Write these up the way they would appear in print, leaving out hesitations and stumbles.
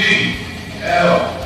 VLR.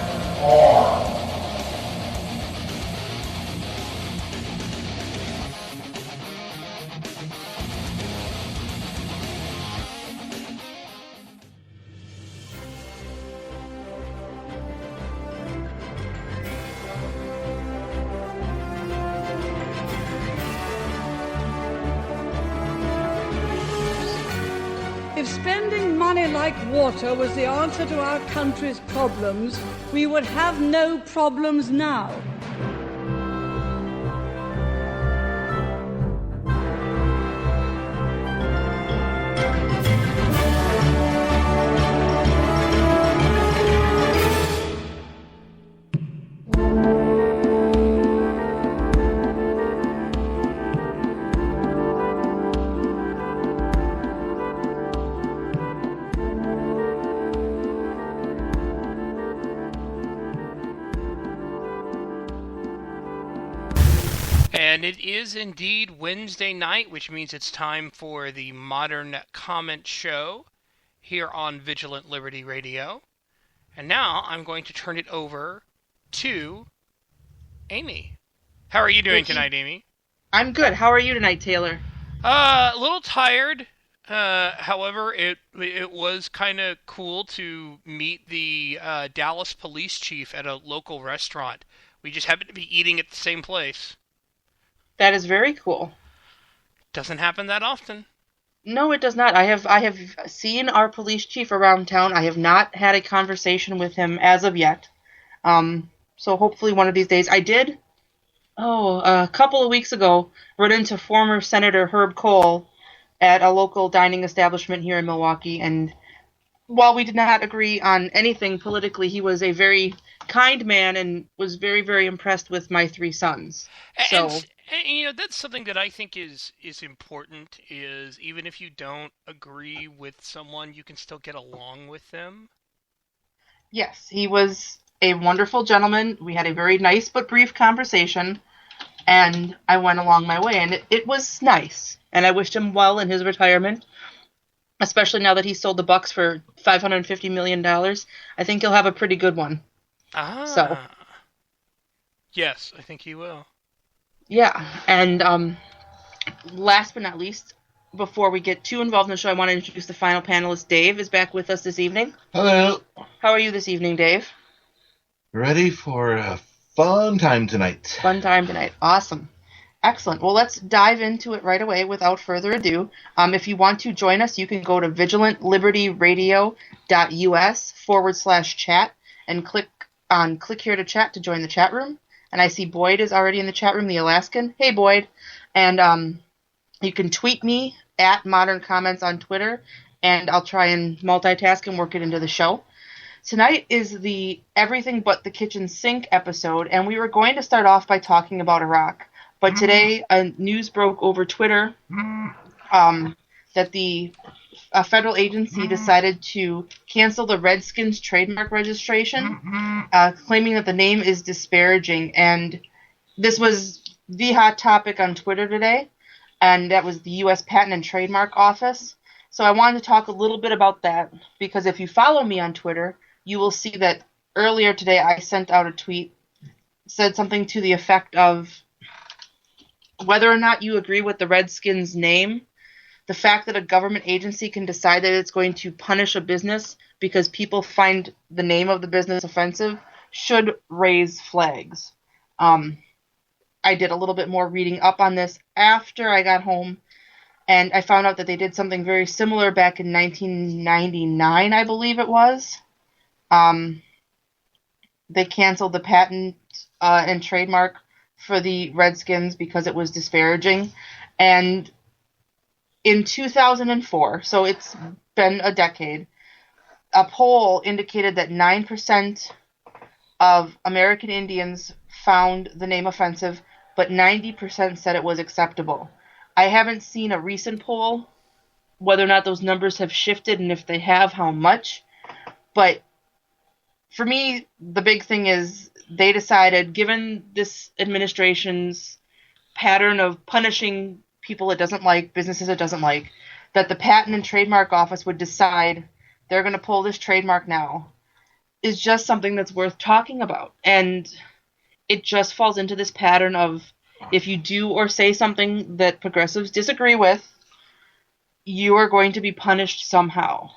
If spending money like water was the answer to our country's problems, we would have no problems now. And it is indeed Wednesday night, which means it's time for the Modern Comment Show here on Vigilant Liberty Radio. And now I'm going to turn it over to Amy. How are you doing tonight, Amy? I'm good. How are you tonight, Taylor? A little tired. However, it was kind of cool to meet the Dallas police chief at a local restaurant. We just happened to be eating at the same place. That is very cool. Doesn't happen that often. No, it does not. I have seen our police chief around town. I have not had a conversation with him as of yet. So hopefully one of these days. I did, a couple of weeks ago, run into former Senator Herb Kohl at a local dining establishment here in Milwaukee, and while we did not agree on anything politically, he was a very kind man and was very, very impressed with my three sons. And that's something that I think is important, is even if you don't agree with someone, you can still get along with them. Yes, he was a wonderful gentleman. We had a very nice but brief conversation, and I went along my way, and it was nice. And I wished him well in his retirement, especially now that he sold the Bucks for $550 million. I think he'll have a pretty good one. So. Yes, I think he will. Yeah, and last but not least, before we get too involved in the show, I want to introduce the final panelist. Dave is back with us this evening. Hello. How are you this evening, Dave? Ready for a fun time tonight. Fun time tonight. Awesome. Excellent. Well, let's dive into it right away without further ado. If you want to join us, you can go to vigilantlibertyradio.us/chat and click here to chat to join the chat room. And I see Boyd is already in the chat room, the Alaskan. Hey, Boyd. And you can tweet me at Modern Comments on Twitter, and I'll try and multitask and work it into the show. Tonight is the Everything But the Kitchen Sink episode, and we were going to start off by talking about Iraq. But today, news broke over Twitter that a federal agency decided to cancel the Redskins trademark registration, claiming that the name is disparaging. And this was the hot topic on Twitter today, and that was the U.S. Patent and Trademark Office. So I wanted to talk a little bit about that, because if you follow me on Twitter, you will see that earlier today I sent out a tweet, said something to the effect of, whether or not you agree with the Redskins name, the fact that a government agency can decide that it's going to punish a business because people find the name of the business offensive should raise flags. I did a little bit more reading up on this after I got home, and I found out that they did something very similar back in 1999, I believe it was. They canceled the patent and trademark for the Redskins because it was disparaging. And in 2004, so it's been a decade, a poll indicated that 9% of American Indians found the name offensive, but 90% said it was acceptable. I haven't seen a recent poll, whether or not those numbers have shifted, and if they have, how much. But for me, the big thing is they decided, given this administration's pattern of punishing people it doesn't like, businesses it doesn't like, that the Patent and Trademark Office would decide they're going to pull this trademark now. is just something that's worth talking about. And it just falls into this pattern of if you do or say something that progressives disagree with, you are going to be punished somehow.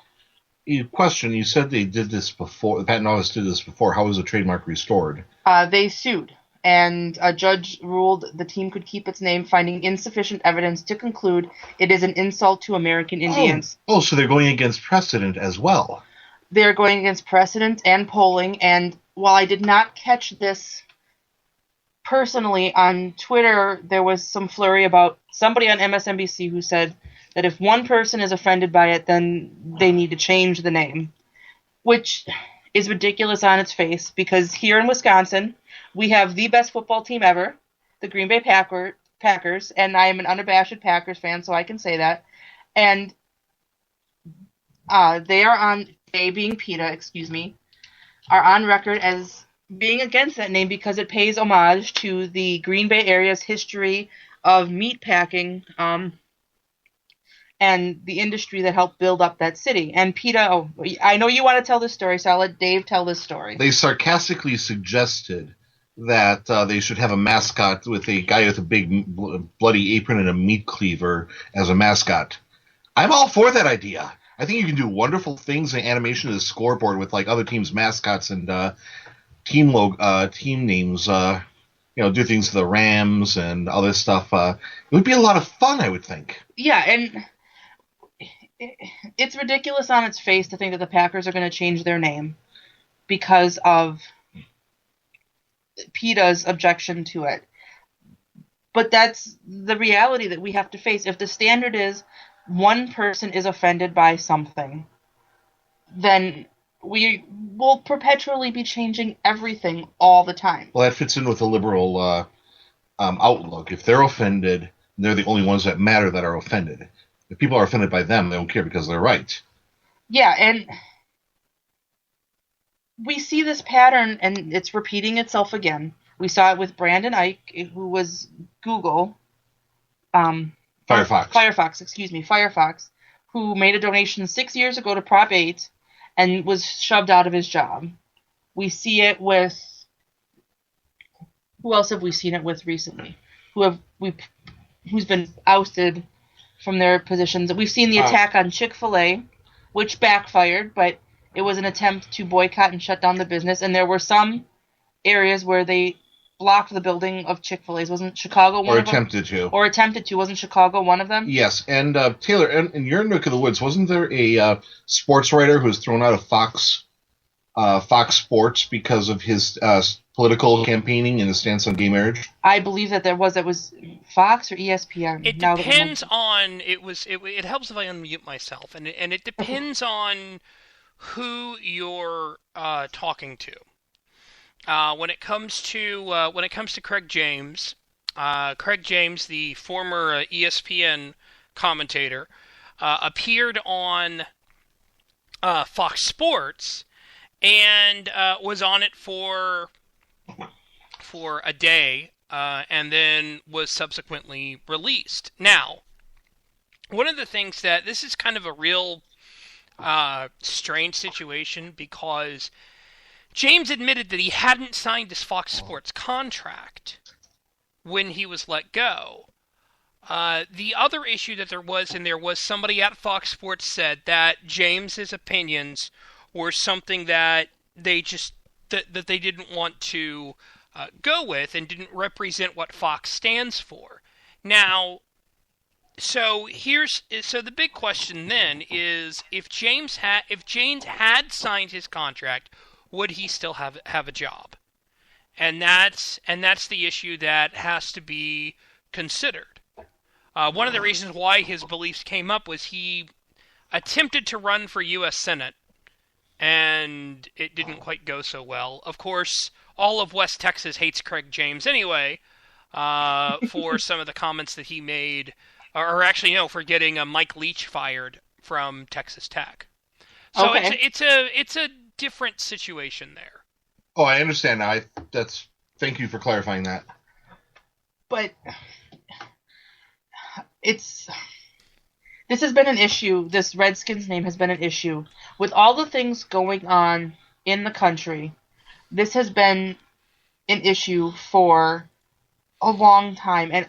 Question, you said they did this before, the Patent Office did this before. How was the trademark restored? They sued, and a judge ruled the team could keep its name, finding insufficient evidence to conclude it is an insult to American Indians. Oh, so they're going against precedent as well. They're going against precedent and polling, and while I did not catch this personally on Twitter, there was some flurry about somebody on MSNBC who said that if one person is offended by it, then they need to change the name, which is ridiculous on its face, because here in Wisconsin, we have the best football team ever, the Green Bay Packers, and I am an unabashed Packers fan, so I can say that. And they being PETA, are on record as being against that name because it pays homage to the Green Bay area's history of meat packing, and the industry that helped build up that city. And PETA, I know you want to tell this story, so I'll let Dave tell this story. They sarcastically suggested that they should have a mascot with a guy with a big bloody apron and a meat cleaver as a mascot. I'm all for that idea. I think you can do wonderful things in animation of the scoreboard with like other teams' mascots and team names. Do things to the Rams and all this stuff. It would be a lot of fun, I would think. Yeah, and it's ridiculous on its face to think that the Packers are going to change their name because of PETA's objection to it. But that's the reality that we have to face. If the standard is one person is offended by something, then we will perpetually be changing everything all the time. Well, that fits in with the liberal outlook. If they're offended, they're the only ones that matter that are offended. If people are offended by them, they don't care because they're right. Yeah, and we see this pattern, and it's repeating itself again. We saw it with Brandon Ike, who was Google. Firefox, who made a donation 6 years ago to Prop 8 and was shoved out of his job. We see it with... Who else have we seen it with recently? Who's been ousted from their positions? We've seen the attack on Chick-fil-A, which backfired, but it was an attempt to boycott and shut down the business, and there were some areas where they blocked the building of Chick-fil-A's. Wasn't Chicago one of them? Or attempted to. Wasn't Chicago one of them? Yes, and Taylor, in your neck of the woods, wasn't there a sports writer who was thrown out of Fox Sports because of his political campaigning and his stance on gay marriage? I believe that there was. It was Fox or ESPN. It depends on. It helps if I unmute myself, and it depends on who you're talking to. When it comes to Craig James, the former ESPN commentator, appeared on Fox Sports and was on it for a day, and then was subsequently released. Now, one of the things that this is kind of a real strange situation, because James admitted that he hadn't signed his Fox Sports contract when he was let go. The other issue that there was somebody at Fox Sports said that James's opinions were something that they just that they didn't want to go with and didn't represent what Fox stands for. Now, so the big question then is, if James had signed his contract, would he still have a job? And that's the issue that has to be considered. One of the reasons why his beliefs came up was he attempted to run for U.S. Senate, and it didn't quite go so well. Of course, all of West Texas hates Craig James anyway, for some of the comments that he made, or actually, no, for getting Mike Leach fired from Texas Tech. So okay. It's a different situation there. Oh, I understand now. Thank you for clarifying that. But this has been an issue. This Redskins name has been an issue with all the things going on in the country. This has been an issue for a long time, and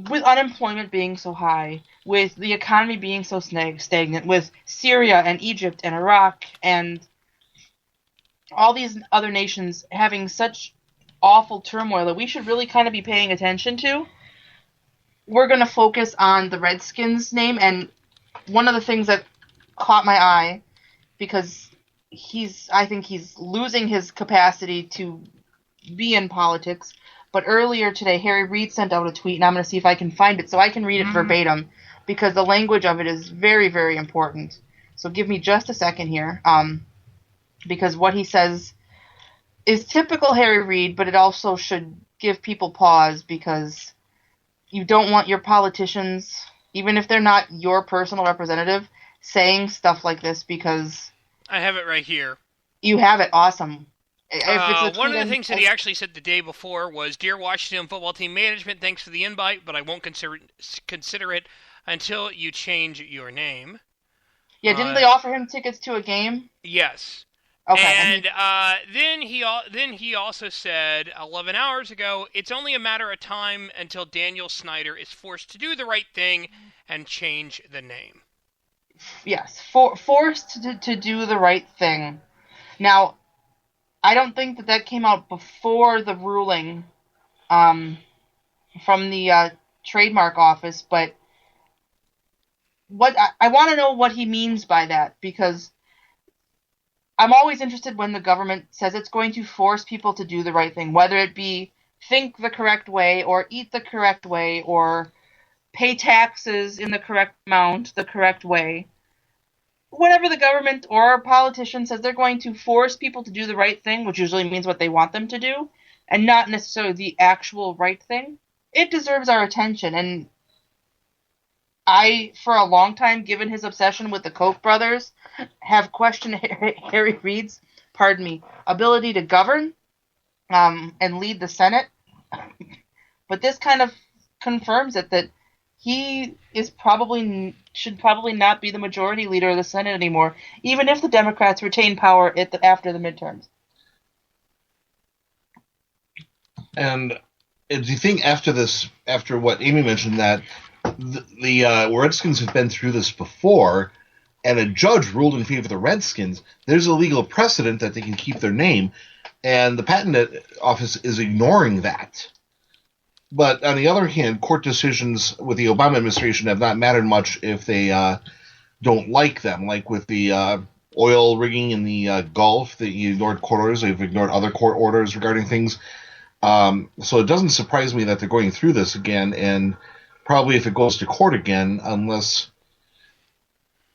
with unemployment being so high, with the economy being so stagnant, with Syria and Egypt and Iraq and all these other nations having such awful turmoil that we should really kind of be paying attention to, we're going to focus on the Redskins name. And one of the things that caught my eye, because I think he's losing his capacity to be in politics. But earlier today, Harry Reid sent out a tweet, and I'm going to see if I can find it so I can read it verbatim, because the language of it is very, very important. So give me just a second here, because what he says is typical Harry Reid, but it also should give people pause, because you don't want your politicians, even if they're not your personal representative, saying stuff like this, because... I have it right here. You have it. Awesome. One of the things that he actually said the day before was, "Dear Washington football team management, thanks for the invite, but I won't consider it until you change your name." Yeah, didn't they offer him tickets to a game? Yes. Okay. And then he also said 11 hours ago, "It's only a matter of time until Daniel Snyder is forced to do the right thing and change the name." Yes, forced to do the right thing. Now, I don't think that came out before the ruling from the trademark office, but what I want to know what he means by that, because I'm always interested when the government says it's going to force people to do the right thing, whether it be think the correct way or eat the correct way or pay taxes in the correct amount, the correct way. Whenever the government or a politician says they're going to force people to do the right thing, which usually means what they want them to do, and not necessarily the actual right thing, it deserves our attention. And I, for a long time, given his obsession with the Koch brothers, have questioned Harry Reid's, ability to govern and lead the Senate. But this kind of confirms it, that he should probably not be the majority leader of the Senate anymore, even if the Democrats retain power after the midterms. And do you think after what Amy mentioned, that the Redskins have been through this before, and a judge ruled in favor of the Redskins, there's a legal precedent that they can keep their name, and the patent office is ignoring that. But on the other hand, court decisions with the Obama administration have not mattered much if they don't like them. Like with the oil rigging in the Gulf, that you ignored court orders. They've ignored other court orders regarding things. So it doesn't surprise me that they're going through this again, and probably if it goes to court again, unless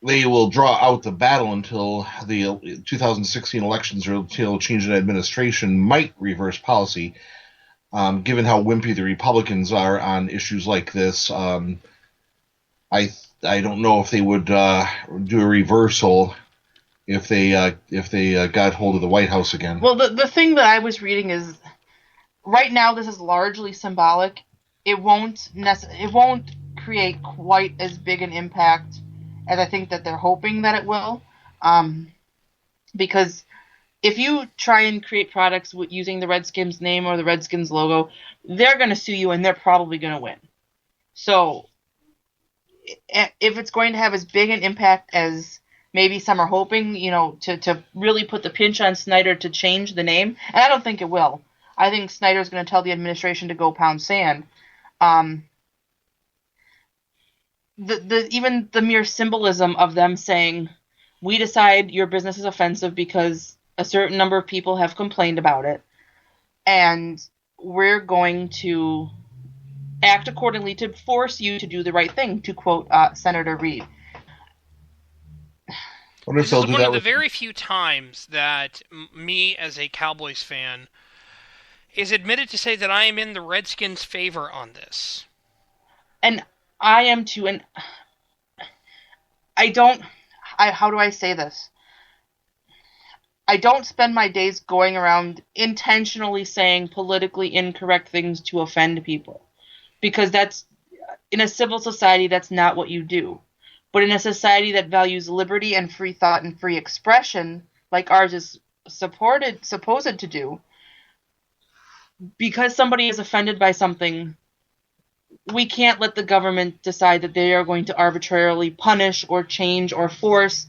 they will draw out the battle until the 2016 elections or until change in administration might reverse policy. Given how wimpy the Republicans are on issues like this, I don't know if they would do a reversal if they got hold of the White House again. Well, the thing that I was reading is, right now this is largely symbolic. It won't create quite as big an impact as I think that they're hoping that it will, because if you try and create products using the Redskins name or the Redskins logo, they're going to sue you, and they're probably going to win. So if it's going to have as big an impact as maybe some are hoping, to really put the pinch on Snyder to change the name, and I don't think it will. I think Snyder's going to tell the administration to go pound sand. Even the mere symbolism of them saying, "We decide your business is offensive because a certain number of people have complained about it, and we're going to act accordingly to force you to do the right thing," to quote Senator Reid. This is one of the very few times that me, as a Cowboys fan, is admitted to say that I am in the Redskins' favor on this. And I am too, and how do I say this? I don't spend my days going around intentionally saying politically incorrect things to offend people, because that's, in a civil society, that's not what you do. But in a society that values liberty and free thought and free expression, like ours is supposed to do. Because somebody is offended by something, we can't let the government decide that they are going to arbitrarily punish or change or force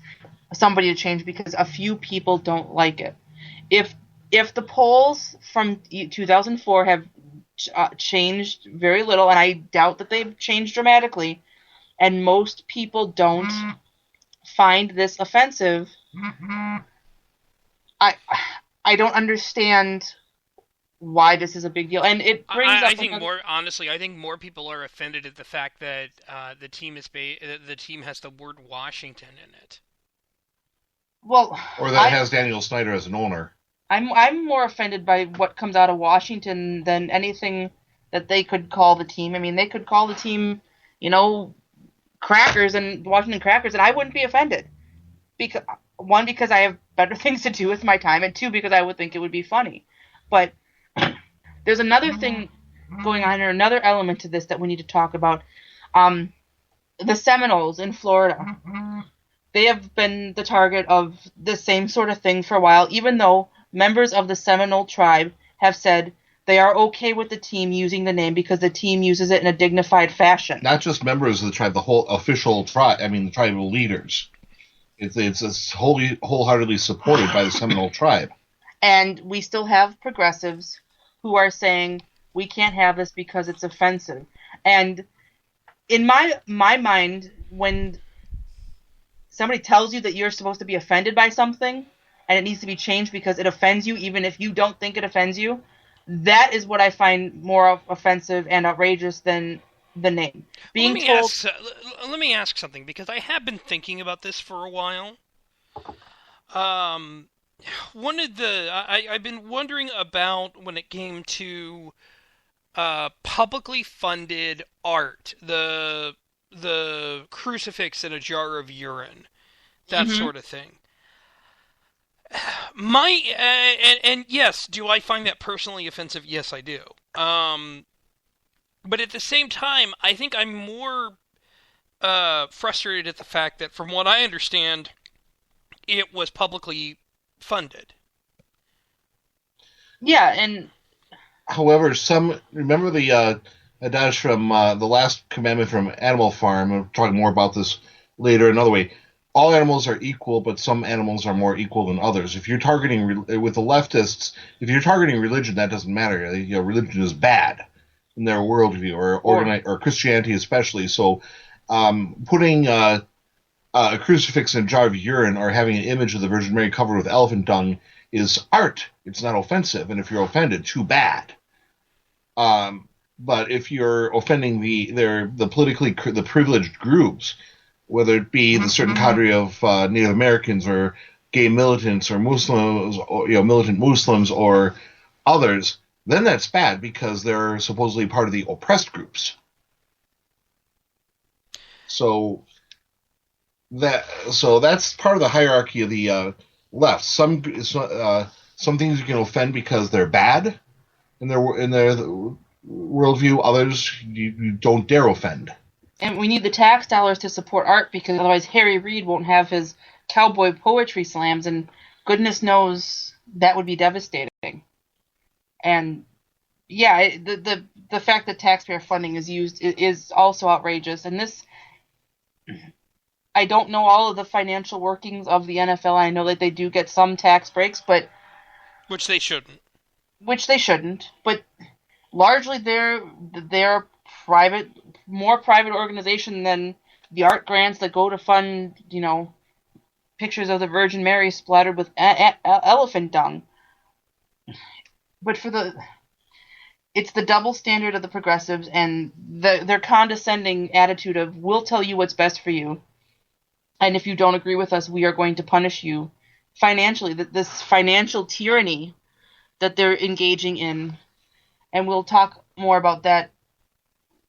somebody to change because a few people don't like it. If the polls from 2004 have changed very little, and I doubt that they've changed dramatically, and most people don't find this offensive, I don't understand why this is a big deal. And it brings up I think more people are offended at the fact that the team has the word Washington in it. Well, or that has Daniel Snyder as an owner. I'm more offended by what comes out of Washington than anything that they could call the team. I mean, they could call the team, Crackers and Washington Crackers, and I wouldn't be offended. Because I have better things to do with my time, and two, because I would think it would be funny. But there's another thing going on here, another element to this that we need to talk about. The Seminoles in Florida. They have been the target of the same sort of thing for a while, even though members of the Seminole tribe have said they are okay with the team using the name because the team uses it in a dignified fashion. Not just members of the tribe, the whole official tribe, the tribal leaders. It's wholeheartedly supported by the Seminole tribe. And we still have progressives who are saying we can't have this because it's offensive. And in my mind, when somebody tells you that you're supposed to be offended by something and it needs to be changed because it offends you, even if you don't think it offends you, that is what I find more offensive and outrageous than the name. Let me ask something, because I have been thinking about this for a while. I've been wondering about when it came to publicly funded art, the crucifix in a jar of urine, that sort of thing. And yes, do I find that personally offensive? Yes, I do. But at the same time, I think I'm more frustrated at the fact that, from what I understand, it was publicly funded. Yeah, and however, remember the adage from the last commandment from Animal Farm. I'm talking more about this later another way. All animals are equal, but some animals are more equal than others. If you're targeting with the leftists, if you're targeting religion, that doesn't matter. Religion is bad in their worldview, or Christianity especially. So, putting a crucifix in a jar of urine or having an image of the Virgin Mary covered with elephant dung is art. It's not offensive, and if you're offended, too bad. But if you're offending the privileged groups, whether it be the certain cadre of Native Americans or gay militants or Muslims, or militant Muslims or others, then that's bad because they're supposedly part of the oppressed groups. So that's part of the hierarchy of the left. Some things you can offend because they're bad in their worldview. Others you don't dare offend. And we need the tax dollars to support art, because otherwise Harry Reid won't have his cowboy poetry slams, and goodness knows that would be devastating. And yeah, the fact that taxpayer funding is used is also outrageous. And this, I don't know all of the financial workings of the NFL. I know that they do get some tax breaks, but which they shouldn't. But largely they're more private organization than the art grants that go to fund, pictures of the Virgin Mary splattered with elephant dung. But it's the double standard of the progressives and their condescending attitude of, we'll tell you what's best for you, and if you don't agree with us, we are going to punish you financially. This financial tyranny that they're engaging in, and we'll talk more about that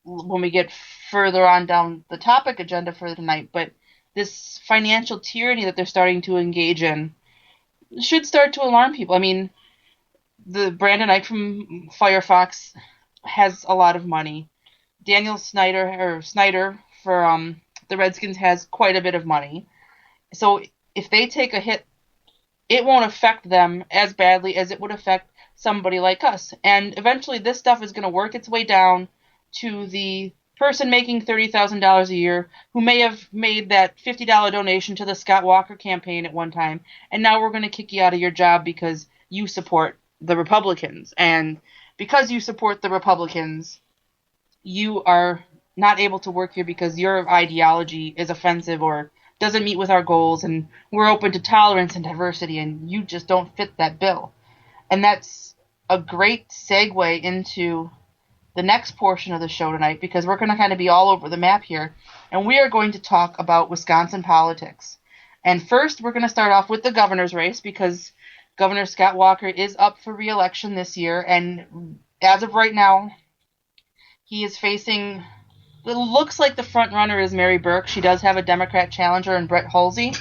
when we get further on down the topic agenda for tonight. But this financial tyranny that they're starting to engage in should start to alarm people. I mean, the Brandon Knight from Firefox has a lot of money. Daniel Snyder for the Redskins has quite a bit of money. So if they take a hit it won't affect them as badly as it would affect somebody like us. And eventually this stuff is going to work its way down to the person making $30,000 a year who may have made that $50 donation to the Scott Walker campaign at one time, and now we're going to kick you out of your job because you support the Republicans. And because you support the Republicans, you are not able to work here because your ideology is offensive or doesn't meet with our goals, and we're open to tolerance and diversity, and you just don't fit that bill. And that's a great segue into the next portion of the show tonight, because we're going to kind of be all over the map here, and we are going to talk about Wisconsin politics. And first, we're going to start off with the governor's race, because Governor Scott Walker is up for re-election this year, and as of right now, he is facing... It looks like the front runner is Mary Burke. She does have a Democrat challenger in Brett Halsey.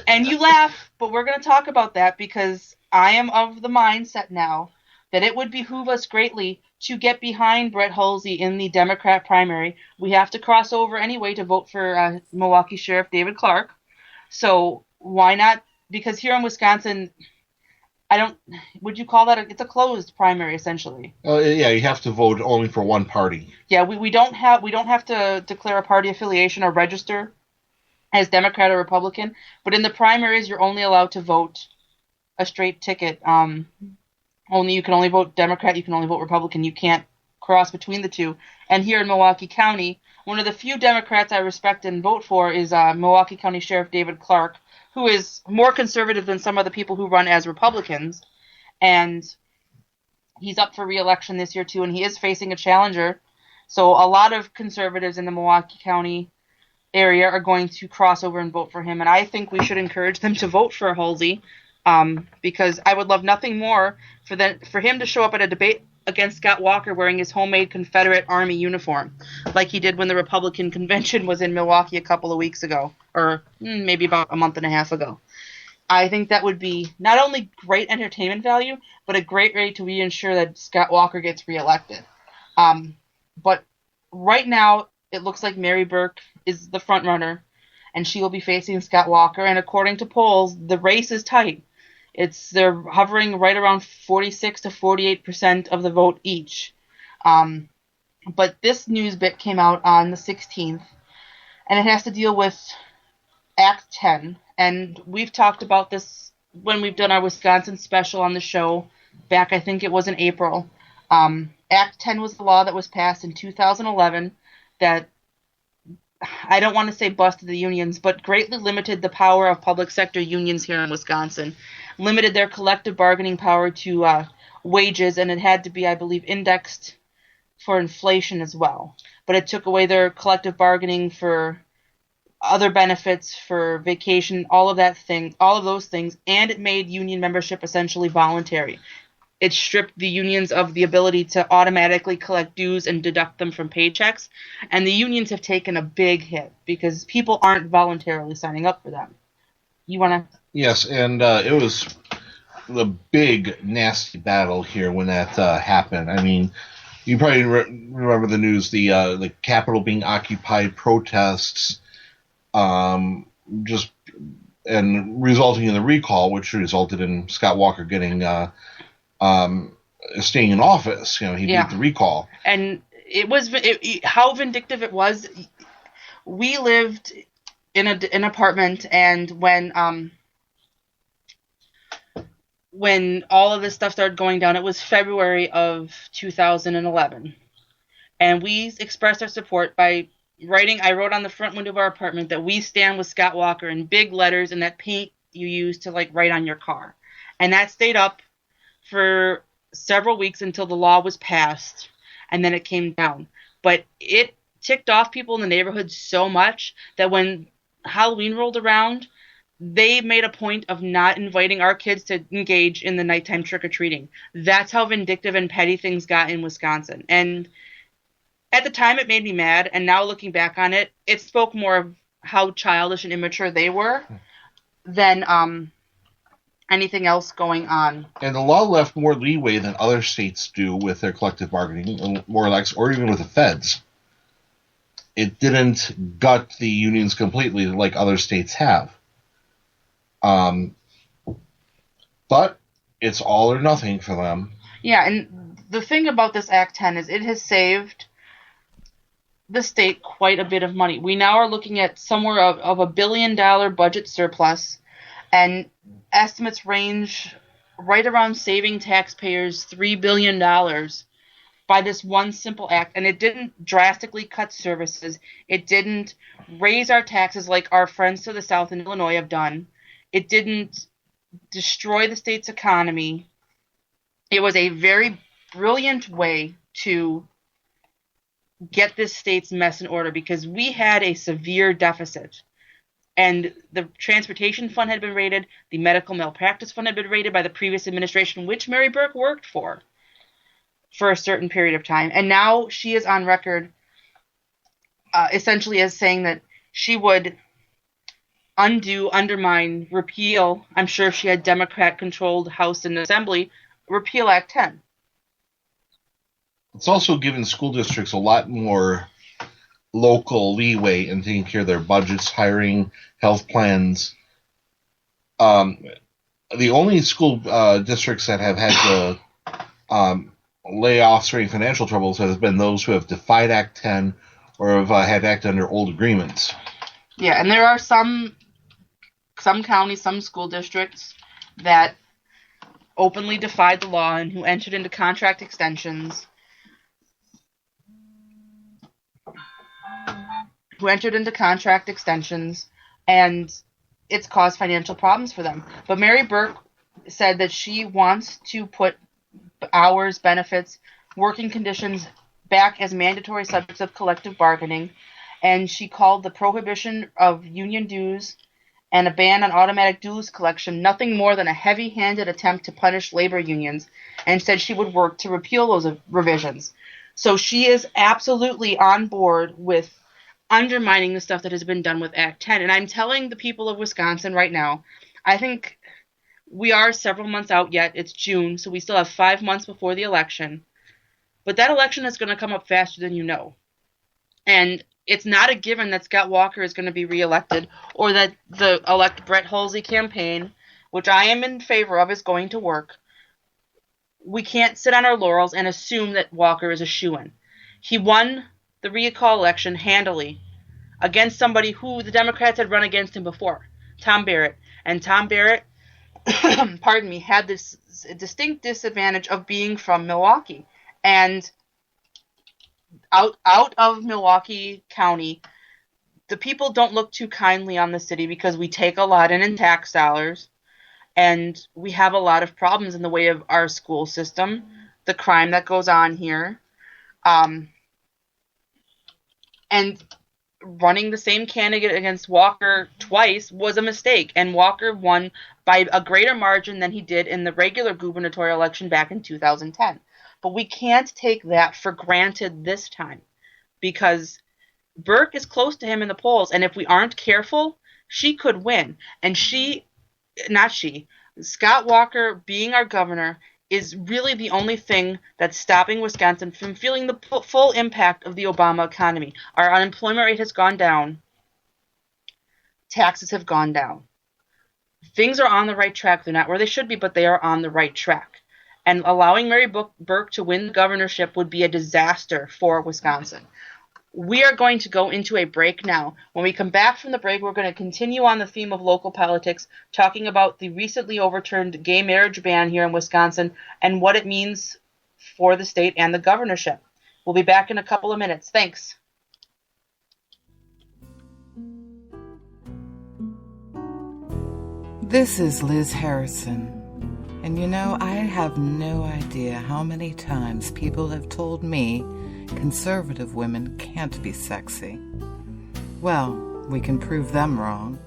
And you laugh, but we're going to talk about that because I am of the mindset now that it would behoove us greatly to get behind Brett Halsey in the Democrat primary. We have to cross over anyway to vote for Milwaukee Sheriff David Clark. So why not? Because here in Wisconsin... would you call that it's a closed primary essentially? Yeah, you have to vote only for one party. Yeah, we don't have to declare a party affiliation or register as Democrat or Republican, but in the primaries you're only allowed to vote a straight ticket. You can only vote Democrat, you can only vote Republican, you can't cross between the two. And here in Milwaukee County, one of the few Democrats I respect and vote for is Milwaukee County Sheriff David Clark, who is more conservative than some of the people who run as Republicans. And he's up for re-election this year, too, and he is facing a challenger. So a lot of conservatives in the Milwaukee County area are going to cross over and vote for him. And I think we should encourage them to vote for Halsey, because I would love nothing more for him to show up at a debate against Scott Walker wearing his homemade Confederate Army uniform, like he did when the Republican convention was in Milwaukee a couple of weeks ago, or maybe about a month and a half ago. I think that would be not only great entertainment value, but a great way to ensure that Scott Walker gets reelected. But right now, it looks like Mary Burke is the front runner, and she will be facing Scott Walker. And according to polls, the race is tight. They're hovering right around 46 to 48% of the vote each. But this news bit came out on the 16th, and it has to deal with Act 10. And we've talked about this when we've done our Wisconsin special on the show back, I think it was in April. Act 10 was the law that was passed in 2011 that, I don't want to say busted the unions, but greatly limited the power of public sector unions here in Wisconsin. Limited their collective bargaining power to wages, and it had to be, I believe, indexed for inflation as well. But it took away their collective bargaining for other benefits, for vacation, all of those things, and it made union membership essentially voluntary. It stripped the unions of the ability to automatically collect dues and deduct them from paychecks, and the unions have taken a big hit because people aren't voluntarily signing up for them. You want to... Yes, and it was the big, nasty battle here when that happened. I mean, you probably remember the news, the Capitol being occupied, protests, and resulting in the recall, which resulted in Scott Walker getting staying in office. You know, he beat the recall. And it was how vindictive it was. We lived in an apartment, and when all of this stuff started going down, it was February of 2011. And we expressed our support by I wrote on the front window of our apartment that we stand with Scott Walker in big letters and that paint you use to write on your car. And that stayed up for several weeks until the law was passed, and then it came down. But it ticked off people in the neighborhood so much that when Halloween rolled around, they made a point of not inviting our kids to engage in the nighttime trick-or-treating. That's how vindictive and petty things got in Wisconsin. And at the time, it made me mad, and now looking back on it, it spoke more of how childish and immature they were than anything else going on. And the law left more leeway than other states do with their collective bargaining, more or less, or even with the feds. It didn't gut the unions completely like other states have. But it's all or nothing for them. Yeah, and the thing about this Act 10 is it has saved the state quite a bit of money. We now are looking at somewhere of $1 billion budget surplus, and estimates range right around saving taxpayers $3 billion by this one simple act. And it didn't drastically cut services. It didn't raise our taxes like our friends to the south in Illinois have done. It didn't destroy the state's economy. It was a very brilliant way to get this state's mess in order, because we had a severe deficit. And the transportation fund had been raided, the medical malpractice fund had been raided by the previous administration, which Mary Burke worked for a certain period of time. And now she is on record essentially as saying that she would undo, undermine, repeal, I'm sure if she had Democrat-controlled House and Assembly, repeal Act 10. It's also given school districts a lot more local leeway in taking care of their budgets, hiring, health plans. The only school districts that have had to layoffs or any financial troubles have been those who have defied Act 10 or have had acted under old agreements. Yeah, and there are some counties, some school districts that openly defied the law and who entered into contract extensions. And it's caused financial problems for them. But Mary Burke said that she wants to put hours, benefits, working conditions back as mandatory subjects of collective bargaining, and she called the prohibition of union dues and a ban on automatic dues collection nothing more than a heavy-handed attempt to punish labor unions, and said she would work to repeal those revisions. So she is absolutely on board with undermining the stuff that has been done with Act 10. And I'm telling the people of Wisconsin right now, I think we are several months out yet. It's June, so we still have 5 months before the election. But that election is going to come up faster than you know. And it's not a given that Scott Walker is going to be reelected, or that the elect Brett Halsey campaign, which I am in favor of, is going to work. We can't sit on our laurels and assume that Walker is a shoo-in. He won the recall election handily against somebody who the Democrats had run against him before, Tom Barrett. And Tom Barrett, pardon me, had this distinct disadvantage of being from Milwaukee. And out of Milwaukee County, the people don't look too kindly on the city because we take a lot in tax dollars, and we have a lot of problems in the way of our school system, the crime that goes on here, and running the same candidate against Walker twice was a mistake, and Walker won by a greater margin than he did in the regular gubernatorial election back in 2010. But we can't take that for granted this time, because Burke is close to him in the polls, and if we aren't careful, she could win. And Scott Walker being our governor is really the only thing that's stopping Wisconsin from feeling the full impact of the Obama economy. Our unemployment rate has gone down. Taxes have gone down. Things are on the right track. They're not where they should be, but they are on the right track. And allowing Mary Burke to win the governorship would be a disaster for Wisconsin. We are going to go into a break now. When we come back from the break, we're going to continue on the theme of local politics, talking about the recently overturned gay marriage ban here in Wisconsin and what it means for the state and the governorship. We'll be back in a couple of minutes. Thanks. This is Liz Harrison. And you know, I have no idea how many times people have told me conservative women can't be sexy. Well, we can prove them wrong.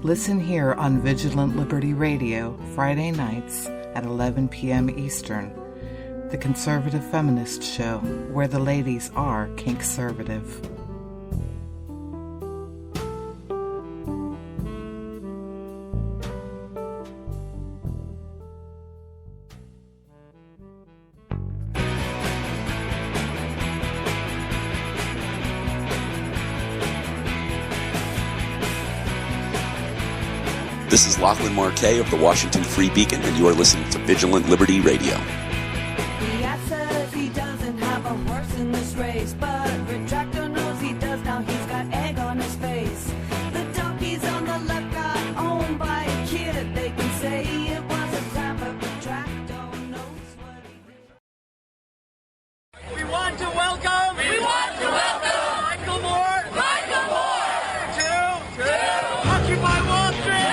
Listen here on Vigilant Liberty Radio, Friday nights at 11 p.m. Eastern, the Conservative Feminist Show, where the ladies are kinkservative. The This is Lachlan Marquet of the Washington Free Beacon, and you are listening to Vigilant Liberty Radio. The ad says he doesn't have a horse in this race, but Retractor knows he does. Now he's got egg on his face. The donkeys on the left got owned by a kid. They can say it was a crime, but Retractor knows what he did. We want to welcome Michael Moore to Occupy Wall Street.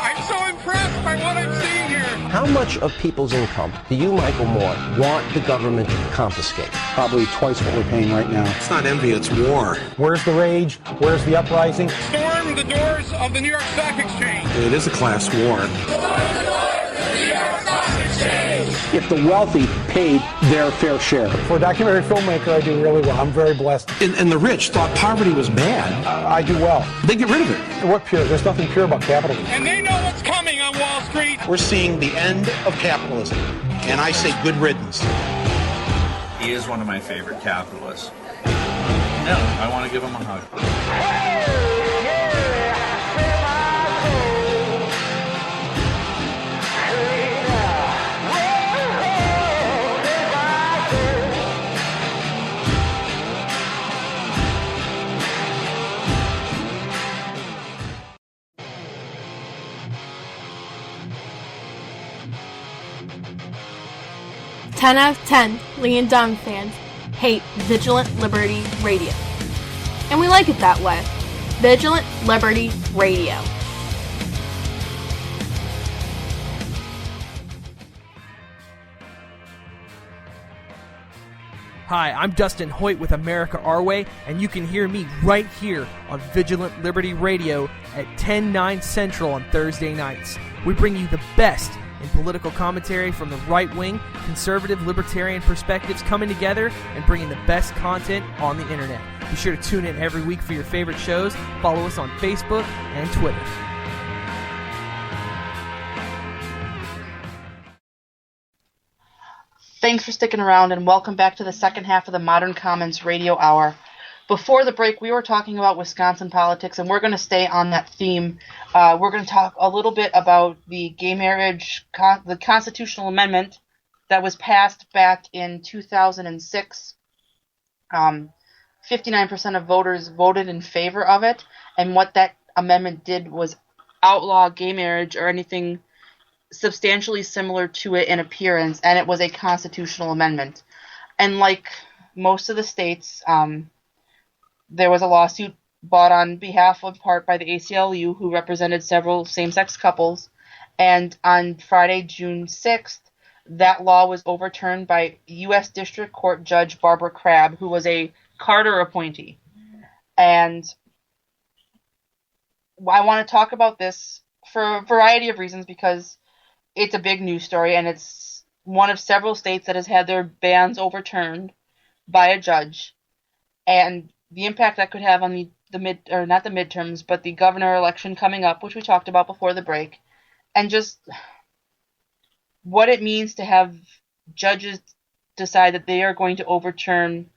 I'm so impressed by what I'm seeing here. How much of people's income do you, Michael Moore, want the government to confiscate? Probably twice what we're paying right now. It's not envy, it's war. Where's the rage? Where's the uprising? Storm the doors of the New York Stock Exchange. It is a class war. If the wealthy paid their fair share. For a documentary filmmaker, I do really well. I'm very blessed. And the rich thought poverty was bad. I do well. They get rid of it. What pure? There's nothing pure about capitalism. And they know what's coming on Wall Street. We're seeing the end of capitalism, and I say good riddance. He is one of my favorite capitalists. Yeah, I want to give him a hug. Ten out of 10 Lee and Dung fans hate Vigilant Liberty Radio. And we like it that way. Vigilant Liberty Radio. Hi, I'm Dustin Hoyt with America Our Way, and you can hear me right here on Vigilant Liberty Radio at 10/9 Central on Thursday nights. We bring you the best in political commentary from the right-wing, conservative, libertarian perspectives coming together and bringing the best content on the internet. Be sure to tune in every week for your favorite shows. Follow us on Facebook and Twitter. Thanks for sticking around, and welcome back to the second half of the Modern Commons Radio Hour. Before the break, we were talking about Wisconsin politics, and we're going to stay on that theme. We're going to talk a little bit about the gay marriage, the constitutional amendment that was passed back in 2006. 59% of voters voted in favor of it, and what that amendment did was outlaw gay marriage or anything substantially similar to it in appearance, and it was a constitutional amendment. And like most of the states, there was a lawsuit brought on behalf of part by the ACLU, who represented several same-sex couples, and on Friday, June 6th, that law was overturned by U.S. District Court Judge Barbara Crabb, who was a Carter appointee. And I want to talk about this for a variety of reasons, because it's a big news story, and it's one of several states that has had their bans overturned by a judge, and the impact that could have on not the midterms, but the governor election coming up, which we talked about before the break, and just what it means to have judges decide that they are going to overturn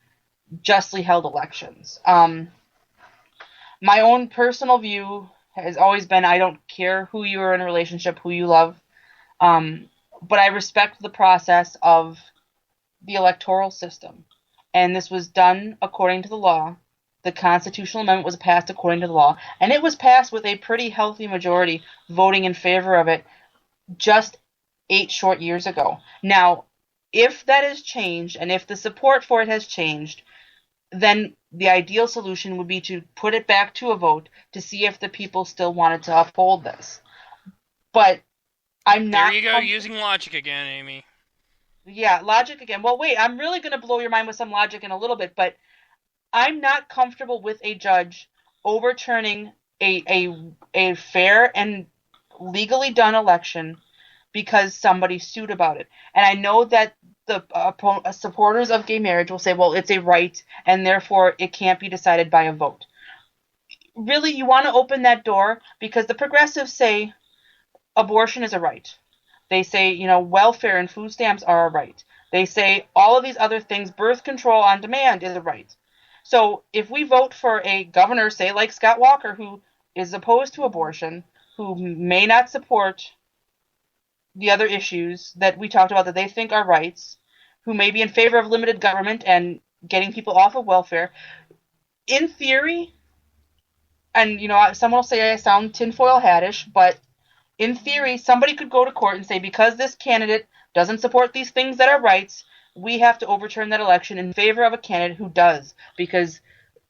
justly held elections. My own personal view has always been, I don't care who you are in a relationship, who you love, but I respect the process of the electoral system. And this was done according to the law. The constitutional amendment was passed according to the law, and it was passed with a pretty healthy majority voting in favor of it just 8 short years ago. Now, if that has changed, and if the support for it has changed, then the ideal solution would be to put it back to a vote to see if the people still wanted to uphold this. But I'm not... There you go, using logic again, Amy. Yeah, logic again. Well, wait, I'm really going to blow your mind with some logic in a little bit, but I'm not comfortable with a judge overturning a fair and legally done election because somebody sued about it. And I know that the supporters of gay marriage will say, well, it's a right, and therefore it can't be decided by a vote. Really, you want to open that door? Because the progressives say abortion is a right. They say, welfare and food stamps are a right. They say all of these other things, birth control on demand is a right. So if we vote for a governor, say like Scott Walker, who is opposed to abortion, who may not support the other issues that we talked about that they think are rights, who may be in favor of limited government and getting people off of welfare, in theory, and someone will say I sound tinfoil hattish, but in theory, somebody could go to court and say, because this candidate doesn't support these things that are rights, we have to overturn that election in favor of a candidate who does, because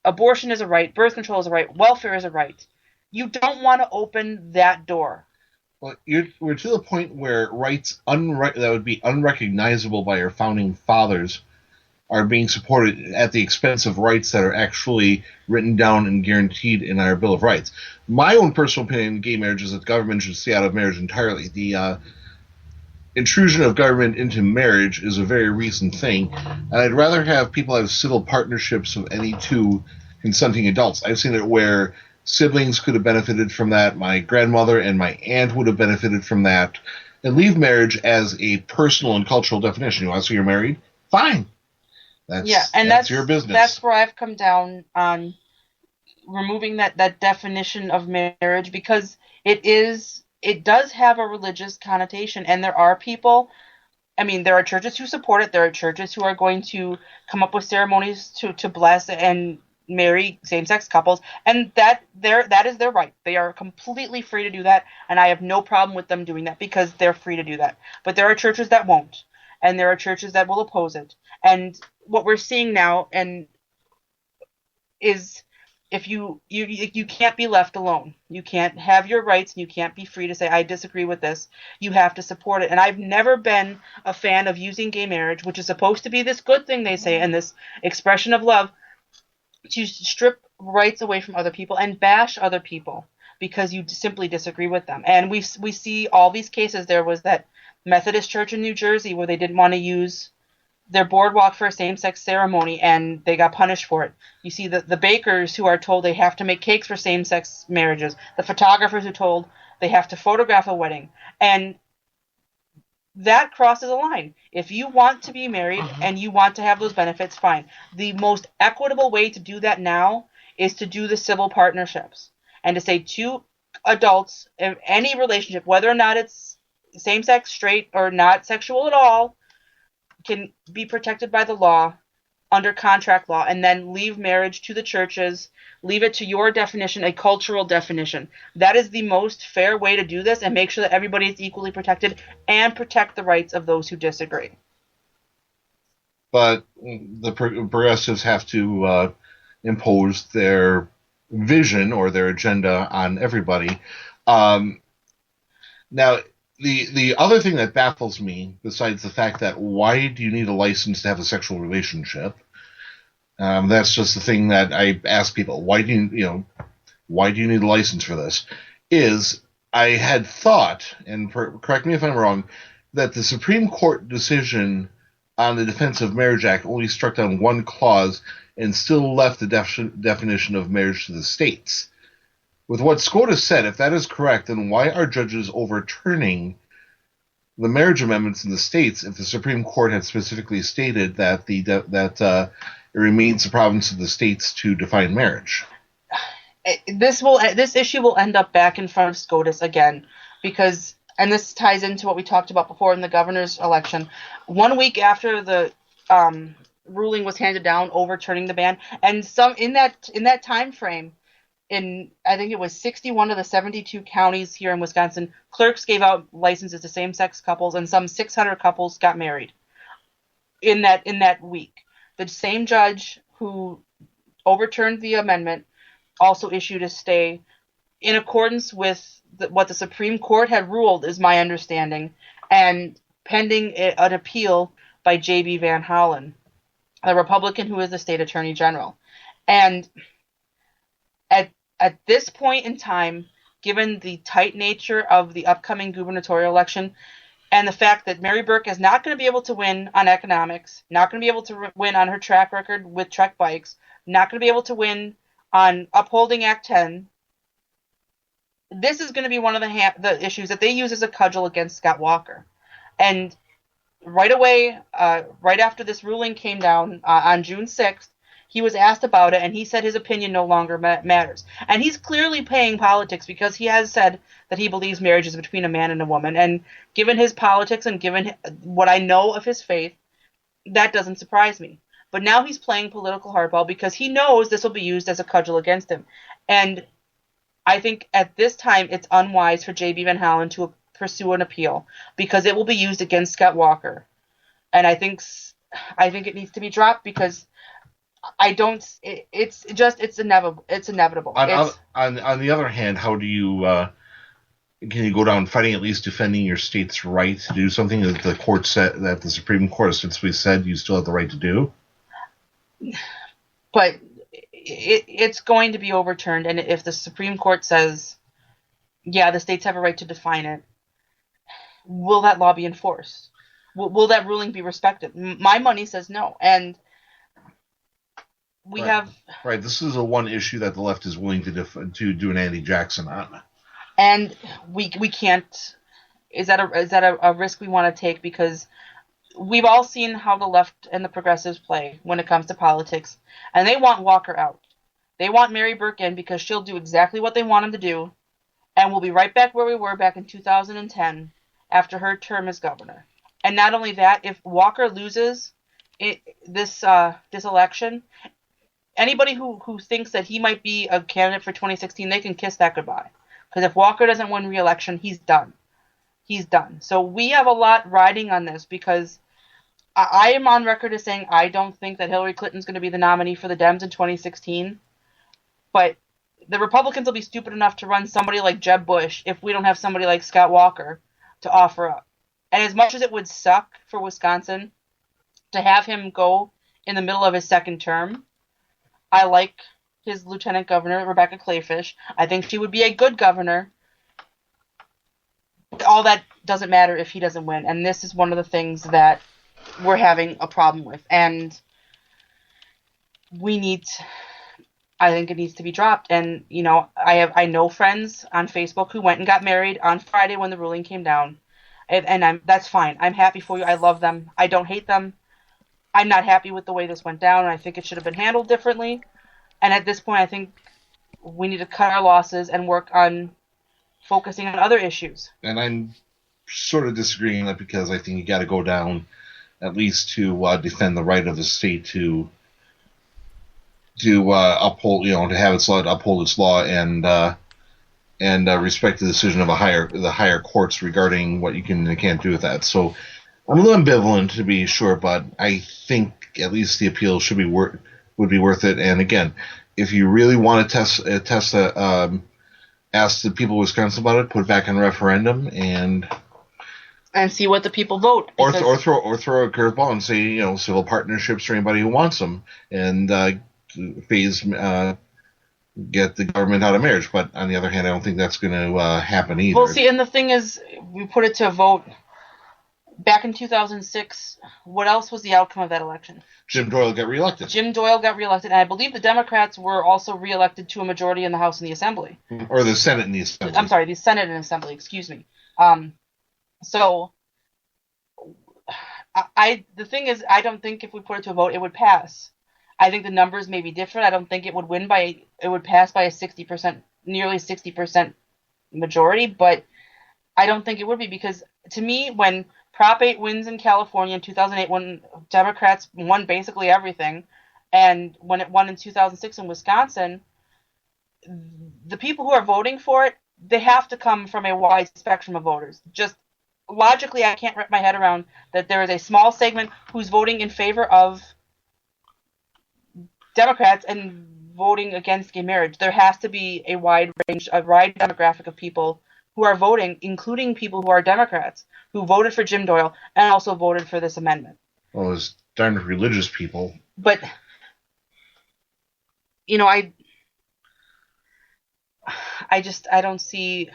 abortion is a right, birth control is a right, welfare is a right. You don't want to open that door. Well, we're to the point where rights that would be unrecognizable by our founding fathers are being supported at the expense of rights that are actually written down and guaranteed in our Bill of Rights. My own personal opinion on gay marriage is that the government should stay out of marriage entirely. The intrusion of government into marriage is a very recent thing, and I'd rather have people have civil partnerships of any two consenting adults. I've seen it where siblings could have benefited from that, my grandmother and my aunt would have benefited from that, and leave marriage as a personal and cultural definition. You want to say you're married? Fine. That's your business. That's where I've come down on removing that definition of marriage, because it does have a religious connotation, and there are people, there are churches who support it, there are churches who are going to come up with ceremonies to bless and marry same-sex couples, and that is their right. They are completely free to do that, and I have no problem with them doing that because they're free to do that. But there are churches that won't, and there are churches that will oppose it. And what we're seeing now is if you can't be left alone. You can't have your rights, and you can't be free to say, I disagree with this. You have to support it. And I've never been a fan of using gay marriage, which is supposed to be this good thing, they say, and this expression of love, to strip rights away from other people and bash other people because you simply disagree with them. And we see all these cases. There was that Methodist church in New Jersey where they didn't want to use their boardwalk for a same-sex ceremony, and they got punished for it. You see the bakers who are told they have to make cakes for same-sex marriages, the photographers who are told they have to photograph a wedding, and that crosses a line. If you want to be married and you want to have those benefits, fine. The most equitable way to do that now is to do the civil partnerships and to say two adults in any relationship, whether or not it's same-sex, straight, or not sexual at all, can be protected by the law under contract law, and then leave marriage to the churches, leave it to your definition, a cultural definition. That is the most fair way to do this, and make sure that everybody is equally protected and protect the rights of those who disagree. But the progressives have to impose their vision or their agenda on everybody. Now, the other thing that baffles me, besides the fact that why do you need a license to have a sexual relationship? That's just the thing that I ask people. Why do you need a license for this? Is I had thought, and correct me if I'm wrong, that the Supreme Court decision on the Defense of Marriage Act only struck down one clause and still left the definition of marriage to the states. With what SCOTUS said, if that is correct, then why are judges overturning the marriage amendments in the states if the Supreme Court had specifically stated that it remains the province of the states to define marriage? This issue will end up back in front of SCOTUS again, because, and this ties into what we talked about before in the governor's election. 1 week after the ruling was handed down overturning the ban, and some in that time frame, in I think it was 61 of the 72 counties here in Wisconsin, clerks gave out licenses to same-sex couples, and some 600 couples got married in that week. The same judge who overturned the amendment also issued a stay in accordance with what the Supreme Court had ruled, is my understanding, and pending an appeal by J.B. Van Hollen, the Republican who is the state attorney general. And at this point in time, given the tight nature of the upcoming gubernatorial election, and the fact that Mary Burke is not going to be able to win on economics, not going to be able to win on her track record with Trek bikes, not going to be able to win on upholding Act 10, this is going to be one of the issues that they use as a cudgel against Scott Walker. And right away, right after this ruling came down on June 6th, He was asked about it, and he said his opinion no longer matters. And he's clearly playing politics because he has said that he believes marriage is between a man and a woman. And given his politics and given what I know of his faith, that doesn't surprise me. But now he's playing political hardball because he knows this will be used as a cudgel against him. And I think at this time it's unwise for J.B. Van Hollen to pursue an appeal because it will be used against Scott Walker. And I think it needs to be dropped because it's inevitable. It's inevitable. On the other hand, how do you can you go down fighting, at least defending your state's right to do something that the court said, that the Supreme Court has since said you still have the right to do? But it's going to be overturned, and if the Supreme Court says, yeah, the states have a right to define it, will that law be enforced? Will that ruling be respected? My money says no, and we have... Right, this is the one issue that the left is willing to do an Andy Jackson on. And we can't... Is that a risk we want to take? Because we've all seen how the left and the progressives play when it comes to politics, and they want Walker out. They want Mary Burke in because she'll do exactly what they want him to do, and we'll be right back where we were back in 2010 after her term as governor. And not only that, if Walker loses this election, anybody who thinks that he might be a candidate for 2016, they can kiss that goodbye. Because if Walker doesn't win re-election, he's done. He's done. So we have a lot riding on this because I am on record as saying I don't think that Hillary Clinton's going to be the nominee for the Dems in 2016. But the Republicans will be stupid enough to run somebody like Jeb Bush if we don't have somebody like Scott Walker to offer up. And as much as it would suck for Wisconsin to have him go in the middle of his second term, I like his lieutenant governor, Rebecca Clayfish. I think she would be a good governor. All that doesn't matter if he doesn't win. And this is one of the things that we're having a problem with. And I think it needs to be dropped. And, you know, I know friends on Facebook who went and got married on Friday when the ruling came down. And that's fine. I'm happy for you. I love them. I don't hate them. I'm not happy with the way this went down. And I think it should have been handled differently. And at this point, I think we need to cut our losses and work on focusing on other issues. And I'm sort of disagreeing that because I think you got to go down at least to defend the right of the state to uphold, to have its law, to uphold its law, and respect the decision of the higher courts regarding what you can and can't do with that. So I'm a little ambivalent, to be sure, but I think at least the appeal would be worth it. And again, if you really want to ask the people of Wisconsin about it, put it back on referendum and see what the people vote. Or throw a curveball and say, civil partnerships for anybody who wants them, and get the government out of marriage. But on the other hand, I don't think that's going to happen either. Well, see, and the thing is, we put it to a vote back in 2006. What else was the outcome of that election? Jim Doyle got reelected. And I believe the Democrats were also reelected to a majority in the House and the Assembly. Or the Senate and the Assembly. I'm sorry, the Senate and Assembly, excuse me. So, the thing is, I don't think if we put it to a vote, it would pass. I think the numbers may be different. I don't think it would pass by a 60%, nearly 60% majority, but I don't think it would be, because to me, when Prop 8 wins in California in 2008, when Democrats won basically everything, and when it won in 2006 in Wisconsin, the people who are voting for it, they have to come from a wide spectrum of voters. Just logically, I can't wrap my head around that there is a small segment who's voting in favor of Democrats and voting against gay marriage. There has to be a wide demographic of people who are voting, including people who are Democrats, who voted for Jim Doyle and also voted for this amendment. Well, there's darn religious people. But, I don't see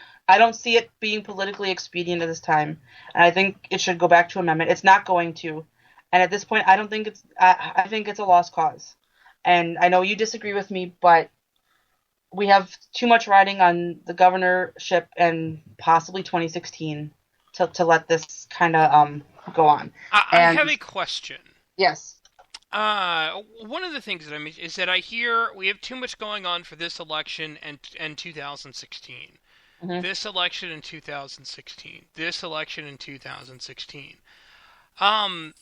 it being politically expedient at this time. And I think it should go back to amendment. It's not going to. And at this point, I think it's a lost cause. And I know you disagree with me, but we have too much riding on the governorship and possibly 2016 to let this kind of go on. I have a question. Yes. One of the things that is that I hear we have too much going on for this election and 2016. Mhm. This election in 2016. This election in 2016. Aren't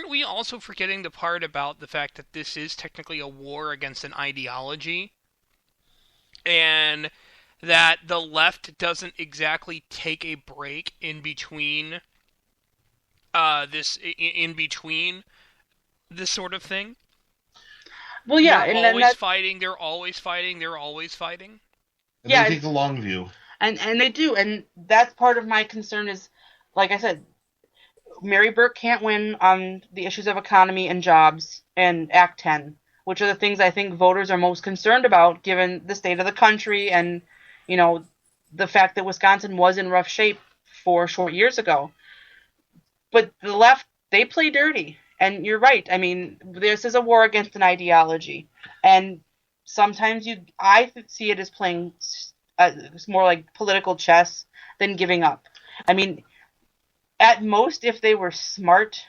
we also forgetting the part about the fact that this is technically a war against an ideology? And that the left doesn't exactly take a break in between this sort of thing? Well, yeah, they're and always that's, fighting. They're always fighting. They're always fighting. And Yeah, they take the long view. and they do, and that's part of my concern is, like I said, Mary Burke can't win on the issues of economy and jobs and Act 10, which are the things I think voters are most concerned about given the state of the country and, you know, the fact that Wisconsin was in rough shape 4 short years ago. But the left, they play dirty. And you're right. I mean, this is a war against an ideology. And sometimes I see it as playing it's more like political chess than giving up. I mean, at most, if they were smart,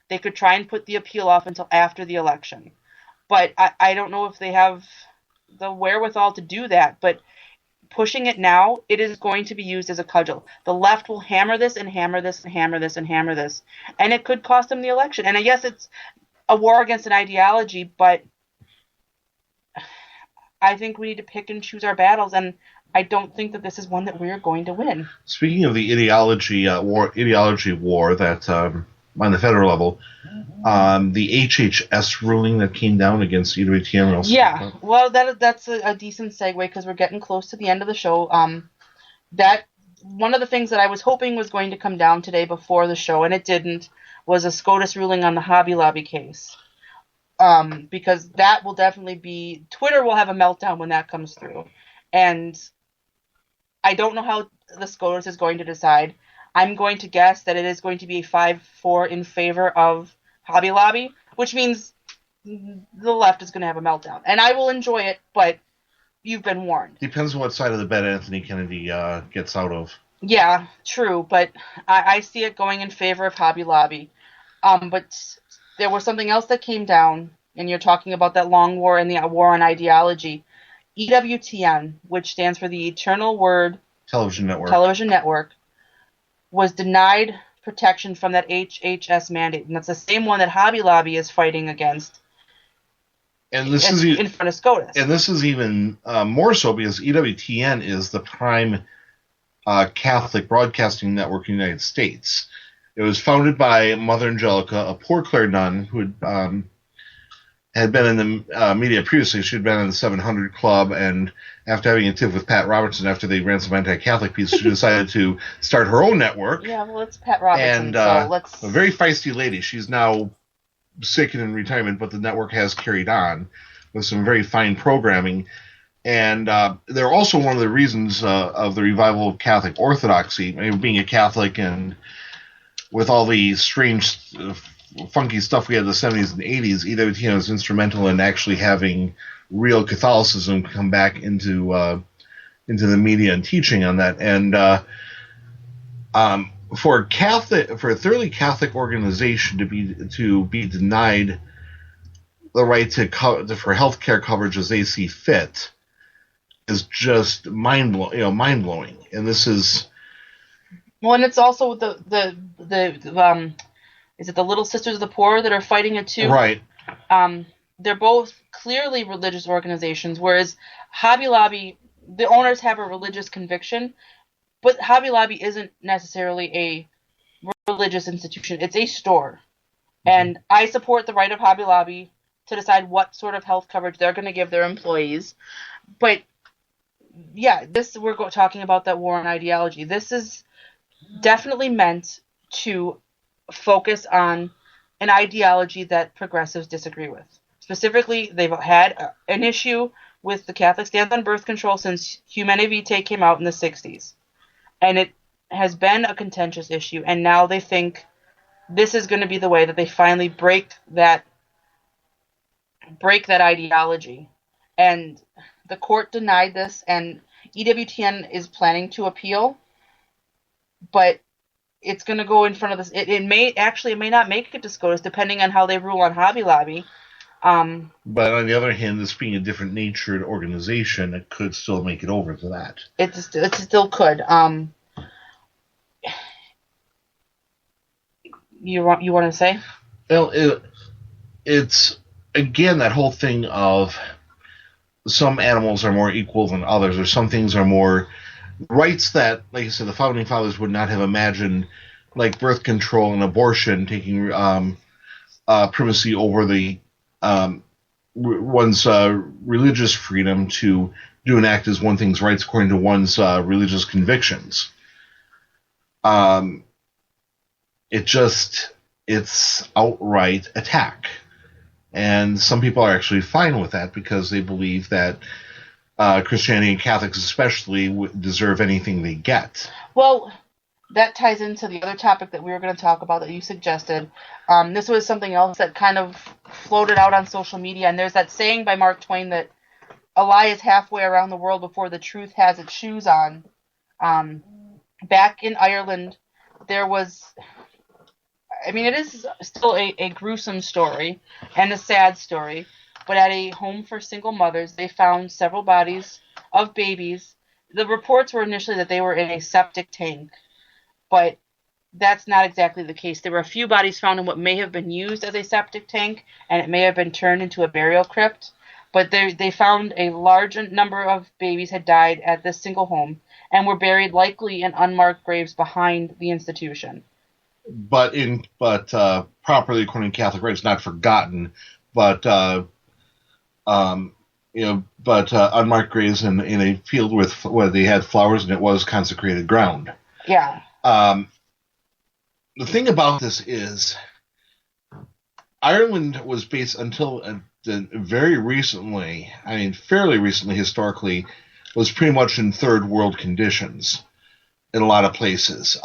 they could try and put the appeal off until after the election. But I don't know if they have the wherewithal to do that. But pushing it now, it is going to be used as a cudgel. The left will hammer this and hammer this and hammer this and hammer this. And it could cost them the election. And I guess it's a war against an ideology, but I think we need to pick and choose our battles. And I don't think that this is one that we're going to win. Speaking of the ideology war that on the federal level, the HHS ruling that came down against EWTN. Yeah, well, that's a decent segue because we're getting close to the end of the show. That one of the things that I was hoping was going to come down today before the show, and it didn't, was a SCOTUS ruling on the Hobby Lobby case. Because that will definitely be... Twitter will have a meltdown when that comes through. And I don't know how the SCOTUS is going to decide. I'm going to guess that it is going to be a 5-4 in favor of Hobby Lobby, which means the left is going to have a meltdown. And I will enjoy it, but you've been warned. Depends on what side of the bed Anthony Kennedy gets out of. Yeah, true, but I see it going in favor of Hobby Lobby. But there was something else that came down, and you're talking about that long war and the war on ideology. EWTN, which stands for the Eternal Word Television Network, was denied protection from that HHS mandate, and that's the same one that Hobby Lobby is fighting against. And this is in front of SCOTUS. And this is even more so because EWTN is the prime Catholic broadcasting network in the United States. It was founded by Mother Angelica, a Poor Clare nun who had been in the media previously. She had been in the 700 Club, and after having a tiff with Pat Robertson after they ran some anti-Catholic pieces, she decided to start her own network. Yeah, well, it's Pat Robertson, And so let's... a very feisty lady. She's now sick and in retirement, but the network has carried on with some very fine programming. And they're also one of the reasons of the revival of Catholic orthodoxy. I mean, being a Catholic and with all the strange, funky stuff we had in the 70s and 80s, EWTN was instrumental in actually having real Catholicism come back into the media and teaching on that. And for a thoroughly Catholic organization to be denied the right for health care coverage as they see fit is just mind blowing. And this is... Well, and it's also the is it the Little Sisters of the Poor that are fighting it too? Right. They're both clearly religious organizations, whereas Hobby Lobby, the owners have a religious conviction, but Hobby Lobby isn't necessarily a religious institution. It's a store. And I support the right of Hobby Lobby to decide what sort of health coverage they're going to give their employees. But, yeah, we're talking about that war on ideology. This is definitely meant to focus on an ideology that progressives disagree with. Specifically, they've had an issue with the Catholic stance on birth control since Humanae Vitae came out in the 60s. And it has been a contentious issue, and now they think this is going to be the way that they finally break that ideology. And the court denied this, and EWTN is planning to appeal, but it's going to go in front of this. It may not make it to SCOTUS, depending on how they rule on Hobby Lobby. But on the other hand, this being a different natured organization, it could still make it over to that. It still could. You want to say? Well, it's again that whole thing of some animals are more equal than others, or some things are more rights that, like I said, the founding fathers would not have imagined, like birth control and abortion taking primacy over the one's religious freedom to do and act as one thing's rights according to one's religious convictions. It's outright attack. And some people are actually fine with that because they believe that Christianity and Catholics especially deserve anything they get. Well, that ties into the other topic that we were going to talk about that you suggested. This was something else that kind of floated out on social media, and there's that saying by Mark Twain that a lie is halfway around the world before the truth has its shoes on. Back in Ireland, there was... I mean, it is still a gruesome story and a sad story, but at a home for single mothers, they found several bodies of babies. The reports were initially that they were in a septic tank, but that's not exactly the case. There were a few bodies found in what may have been used as a septic tank, and it may have been turned into a burial crypt, but they found a large number of babies had died at this single home and were buried likely in unmarked graves behind the institution. But properly according to Catholic rites, not forgotten, but unmarked graves in a field where they had flowers and it was consecrated ground. Yeah. The thing about this is, Ireland was based until very recently, I mean fairly recently historically, was pretty much in third world conditions in a lot of places.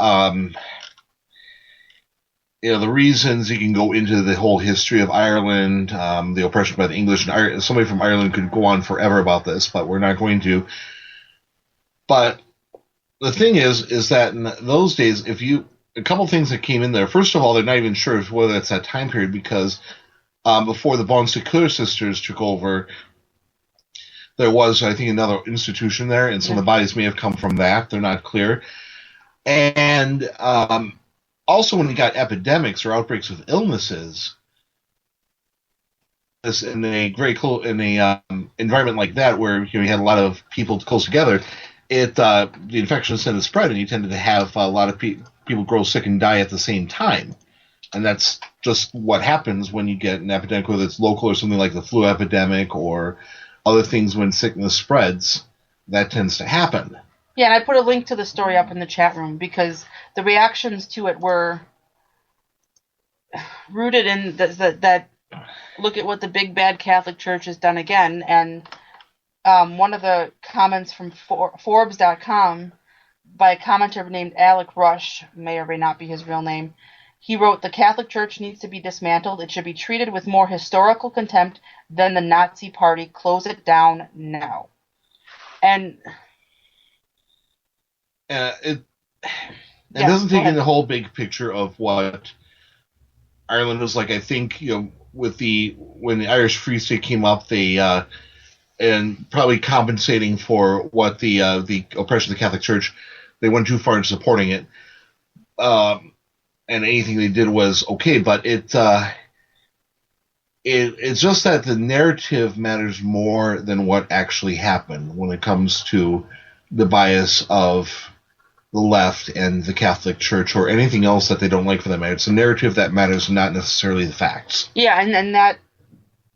The reasons, you can go into the whole history of Ireland, the oppression by the English, and somebody from Ireland could go on forever about this, but we're not going to. But the thing is that in those days, a couple things that came in there. First of all, they're not even sure whether it's that time period because before the Bon Secours sisters took over, there was, I think, another institution there, and some of the bodies may have come from that. They're not clear. And also, when you got epidemics or outbreaks of illnesses, in a environment like that where you had a lot of people close together, the infection tended to spread, and you tended to have a lot of people grow sick and die at the same time. And that's just what happens when you get an epidemic, whether it's local or something like the flu epidemic or other things when sickness spreads. That tends to happen. Yeah, and I put a link to the story up in the chat room because the reactions to it were rooted in that look at what the big bad Catholic Church has done again. And one of the comments from Forbes.com by a commenter named Alec Rush, may or may not be his real name, he wrote, "The Catholic Church needs to be dismantled. It should be treated with more historical contempt than the Nazi Party. Close it down now." And it doesn't take in the whole big picture of what Ireland was like. I think when the Irish Free State came up, they and probably compensating for what the oppression of the Catholic Church, they went too far in supporting it, and anything they did was okay. But it's just that the narrative matters more than what actually happened when it comes to the bias of the left and the Catholic Church or anything else that they don't like for that matter. It's the narrative that matters, not necessarily the facts. Yeah, and that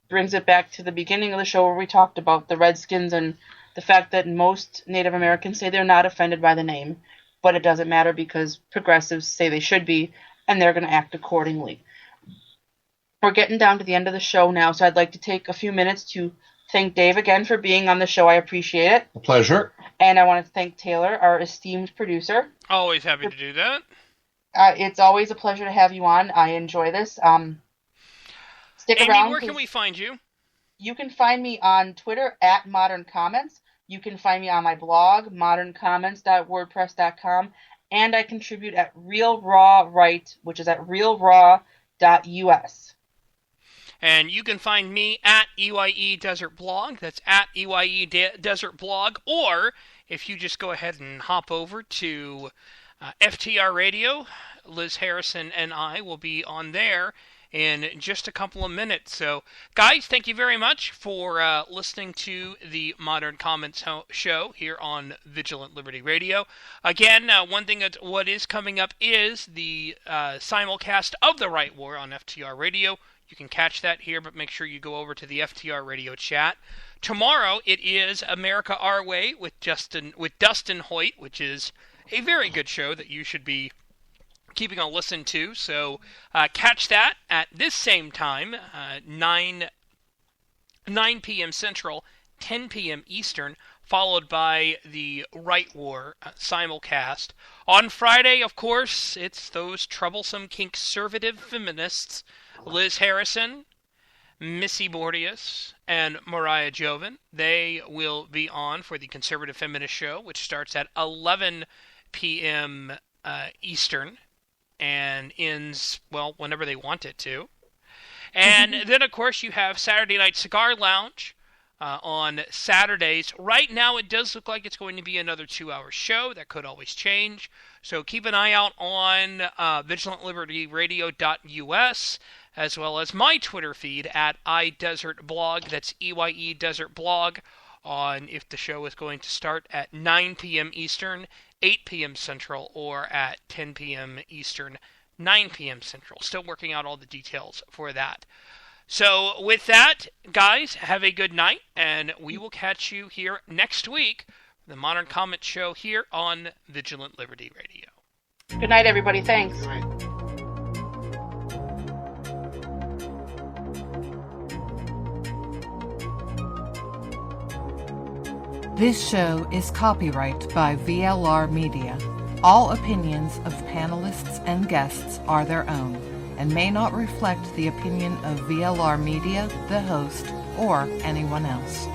brings it back to the beginning of the show where we talked about the Redskins and the fact that most Native Americans say they're not offended by the name, but it doesn't matter because progressives say they should be, and they're going to act accordingly. We're getting down to the end of the show now, so I'd like to take a few minutes to thank Dave again for being on the show. I appreciate it. A pleasure. And I want to thank Taylor, our esteemed producer. Always happy to do that. It's always a pleasure to have you on. I enjoy this. Stick Amy, around. Where can we find you? You can find me on Twitter at Modern Comments. You can find me on my blog, moderncomments.wordpress.com. and I contribute at Real Raw Right, which is at realraw.us. And you can find me at EYE Desert Blog. That's at EYE Desert Blog. Or if you just go ahead and hop over to FTR Radio, Liz Harrison and I will be on there in just a couple of minutes. So, guys, thank you very much for listening to the Modern Comments show here on Vigilant Liberty Radio. Again, one thing what is coming up is the simulcast of the Right War on FTR Radio. You can catch that here, but make sure you go over to the FTR Radio chat. Tomorrow it is America Our Way with Dustin Hoyt, which is a very good show that you should be keeping a listen to. So catch that at this same time, 9 p.m. Central, 10 p.m. Eastern, followed by the Right War simulcast. On Friday, of course, it's those troublesome conservative feminists, Liz Harrison, Missy Bordius, and Mariah Joven. They will be on for the Conservative Feminist Show, which starts at 11 p.m. Eastern and ends, well, whenever they want it to. And then, of course, you have Saturday Night Cigar Lounge on Saturdays. Right now, it does look like it's going to be another 2-hour show. That could always change. So keep an eye out on vigilantlibertyradio.us, as well as my Twitter feed at iDesertBlog. That's EYE Desert Blog, on if the show is going to start at 9 p.m. Eastern, 8 p.m. Central, or at 10 p.m. Eastern, 9 p.m. Central. Still working out all the details for that. So with that, guys, have a good night, and we will catch you here next week for the Modern Comment Show here on Vigilant Liberty Radio. Good night, everybody. Thanks. Good night. This show is copyright by VLR Media. All opinions of panelists and guests are their own and may not reflect the opinion of VLR Media, the host, or anyone else.